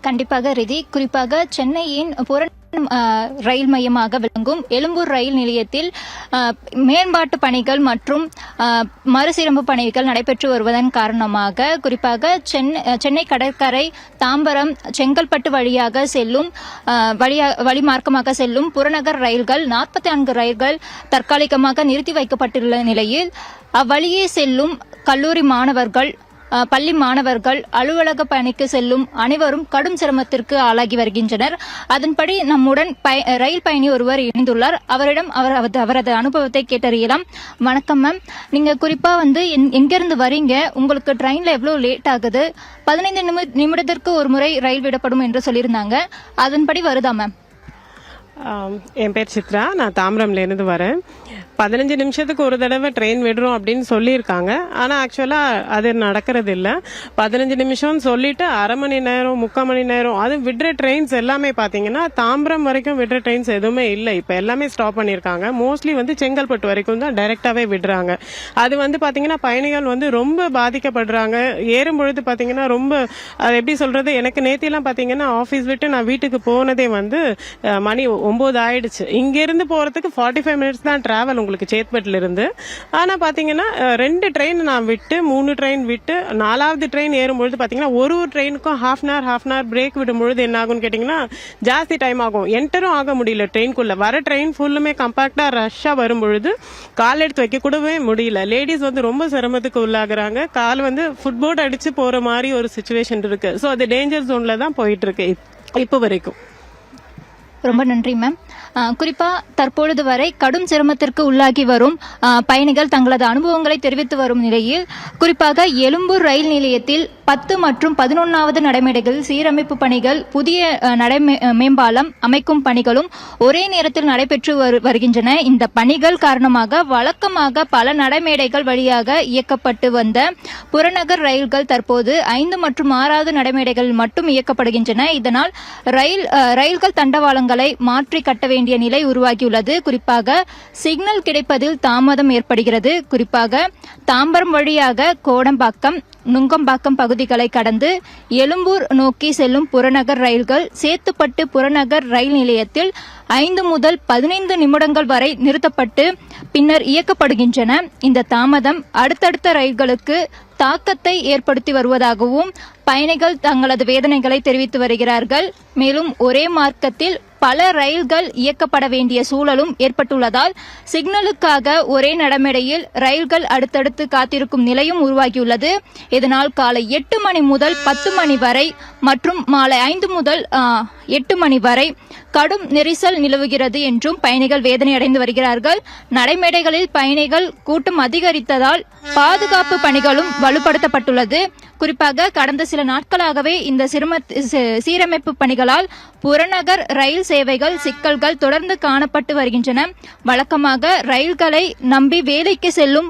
கண்டிப்பாக ரிதி. குறிப்பாக சென்னையின் ரயில் மையமாக விளங்கும் எழும்பூர் ரயில் நிலையத்தில் மேம்பாட்டு பணிகள் மற்றும் மறுசீரமைப்பு பணிகள் நடைபெற்று வருவதன் காரணமாக குறிப்பாக சென்னை கடற்கரை, தாம்பரம், செங்கல்பட்டு வழியாக செல்லும் வழிமார்க்கமாக செல்லும் புறநகர் ரயில்கள் 44 ரயில்கள் தற்காலிகமாக நிறுத்தி வைக்கப்பட்டுள்ள நிலையில் அவ்வழியே செல்லும் கல்லூரி மாணவர்கள், பள்ளி மாணவர்கள், அலுவலக பணிக்கு செல்லும் அனைவரும் கடும் சிரமத்திற்கு ஆளாகி வருகின்றனர். அதன்படி நம்முடன் ரயில் பயணி ஒருவர் இணைந்துள்ளார். அவரிடம் அவரது அனுபவத்தை கேட்டறியலாம். வணக்கம் மேம். நீங்க குறிப்பா எங்கிருந்து வரீங்க? உங்களுக்கு ட்ரெயின்ல எவ்வளவு லேட் ஆகுது? 15 நிமிடத்திற்கு ஒரு முறை ரயில் விடப்படும் என்று சொல்லியிருந்தாங்க. அதன்படி வருதா மேம்? என் பேர் சித்ரா. நான் தாம்பரம்லேருந்து வரேன். 15 நிமிஷத்துக்கு ஒரு தடவை ட்ரெயின் விடுறோம் அப்படின்னு சொல்லியிருக்காங்க. ஆனால் ஆக்சுவலாக அது நடக்கிறது இல்லை. 15 நிமிஷம்னு சொல்லிட்டு அரை மணி நேரம், 3/4 மணி நேரம், அது விடுற ட்ரெயின்ஸ் எல்லாமே பார்த்தீங்கன்னா தாம்பரம் வரைக்கும் விடுற ட்ரெயின்ஸ் எதுவுமே இல்லை. இப்போ எல்லாமே ஸ்டாப் பண்ணியிருக்காங்க. மோஸ்ட்லி செங்கல்பட்டு வரைக்கும் தான் டைரெக்டாகவே விடுறாங்க. அது பார்த்தீங்கன்னா பயணிகள் ரொம்ப பாதிக்கப்படுறாங்க. ஏறும்பொழுது பார்த்தீங்கன்னா ரொம்ப அது எப்படி சொல்றது, எனக்கு நேத்திலாம் பார்த்தீங்கன்னா ஆஃபீஸ் விட்டு நான் வீட்டுக்கு போனதே மணி 9 ஆயிடுச்சு. இங்கிருந்து போறதுக்கு 45 மினிட்ஸ் தான் டிராவல் உங்களுக்கு சேத்பட்ல இருந்து. ஆனா பாத்தீங்கன்னா 2 ட்ரெயின் நான் விட்டு 3 ட்ரெயின் விட்டு 4வது ட்ரெயின் ஏறும்பொழுது பாத்தீங்கன்னா ஒரு ட்ரெயினுக்கும் ஹாஃப் அன் ஹவர் பிரேக் விடும்பொழுது என்ன ஆகும்னு கேட்டீங்கன்னா ஜாஸ்தி டைம் ஆகும். என்டரும் ஆக முடியல ட்ரெயின்குள்ள. வர ட்ரெயின் ஃபுல்லுமே கம்பாக்டா ரஷ்ஷா வரும்பொழுது கால் எடுத்து வைக்க கூடவே முடியல. லேடிஸ் ரொம்ப சிரமத்துக்கு உள்ளாகுறாங்க. கால் ஃபுட்போர்ட் அடிச்சு போற மாதிரி ஒரு சிச்சுவேஷன் இருக்கு. ஸோ அது டேஞ்சர் ஜோன்ல தான் போயிட்டு இருக்கு இப்போ வரைக்கும். ரொம்ப நன்றி மேம். குறிப்பா தற்பொழுது வரை கடும் சிரமத்திற்கு உள்ளாகி வரும் பயணிகள் தங்களது அனுபவங்களை தெரிவித்து வரும் நிலையில் குறிப்பாக எழும்பூர் ரயில் நிலையத்தில் 10 மற்றும் 11வது நடைமேடைகள் சீரமைப்பு பணிகள், புதிய மேம்பாலம் அமைக்கும் பணிகளும் ஒரே நேரத்தில் நடைபெற்று வருகின்றன. இந்த பணிகள் காரணமாக வழக்கமாக பல நடைமேடைகள் வழியாக இயக்கப்பட்டு வந்த புறநகர் ரயில்கள் தற்போது 5 மற்றும் 6வது நடைமேடைகள் மட்டும் இயக்கப்படுகின்றன. இதனால் ரயில்கள் தண்டவாளங்களை மாற்றி கட்ட வேண்டிய நிலை உருவாகியுள்ளது. குறிப்பாக சிக்னல் கிடைப்பதில் தாமதம் ஏற்படுகிறது. குறிப்பாக தாம்பரம் வழியாக கோடம்பாக்கம், நுங்கம்பாக்கம் பகுதிகளை கடந்து எழும்பூர் நோக்கி செல்லும் புறநகர் ரயில்கள் சேத்துப்பட்டு புறநகர் ரயில் நிலையத்தில் 5 முதல் 15 நிமிடங்கள் வரை நிறுத்தப்பட்டு பின்னர் இயக்கப்படுகின்றன. இந்த தாமதம் அடுத்தடுத்த ரயில்களுக்கு தாக்கத்தை ஏற்படுத்தி வருவதாகவும் பயணிகள் தங்களது வேதனைகளை தெரிவித்து வருகிறார்கள். மேலும் ஒரே மார்க்கத்தில் பல ரயில்கள் இயக்கப்பட வேண்டிய சூழலும் ஏற்பட்டுள்ளதால் சிக்னலுக்காக ஒரே நடைமேடையில் ரயில்கள் அடுத்தடுத்து காத்திருக்கும் நிலையும் உருவாகியுள்ளது. இதனால் காலை 8 மணி முதல் 10 மணி வரை மற்றும் மாலை 5 முதல் 8 மணி வரை கடும் நெரிசல் நிலவுகிறது என்றும் பயணிகள் வேதனை அடைந்து வருகிறார்கள். நடைமேடைகளில் பயணிகள் கூட்டம் அதிகரித்ததால் பாதுகாப்பு பணிகளும் வலுப்படுத்தப்பட்டுள்ளது. குறிப்பாக கடந்த சில நாட்களாகவே இந்த சீரமைப்பு பணிகளால் புறநகர் ரயில் சேவைகள் சிக்கல்கள் தொடர்ந்து காணப்பட்டு வருகின்றன. வழக்கமாக ரயில்களை நம்பி வேலைக்கு செல்லும்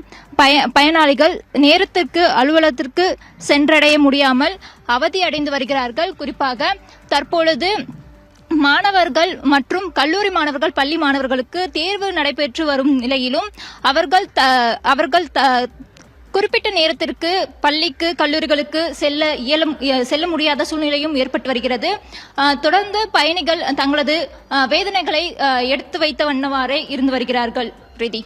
பயனாளிகள் நேரத்திற்கு அலுவலகத்திற்கு சென்றடைய முடியாமல் அவதியடைந்து வருகிறார்கள். குறிப்பாக தற்பொழுது மாணவர்கள் மற்றும் கல்லூரி மாணவர்கள், பள்ளி மாணவர்களுக்கு தேர்வு நடைபெற்று வரும் நிலையிலும் அவர்கள் குறிப்பிட்ட நேரத்திற்கு பள்ளிக்கு, கல்லூரிகளுக்கு செல்ல முடியாத சூழ்நிலையும் ஏற்பட்டு வருகிறது. தொடர்ந்து பயணிகள் தங்களது வேதனைகளை எடுத்து வைத்த வண்ணவாறே இருந்து வருகிறார்கள். பிரீதி.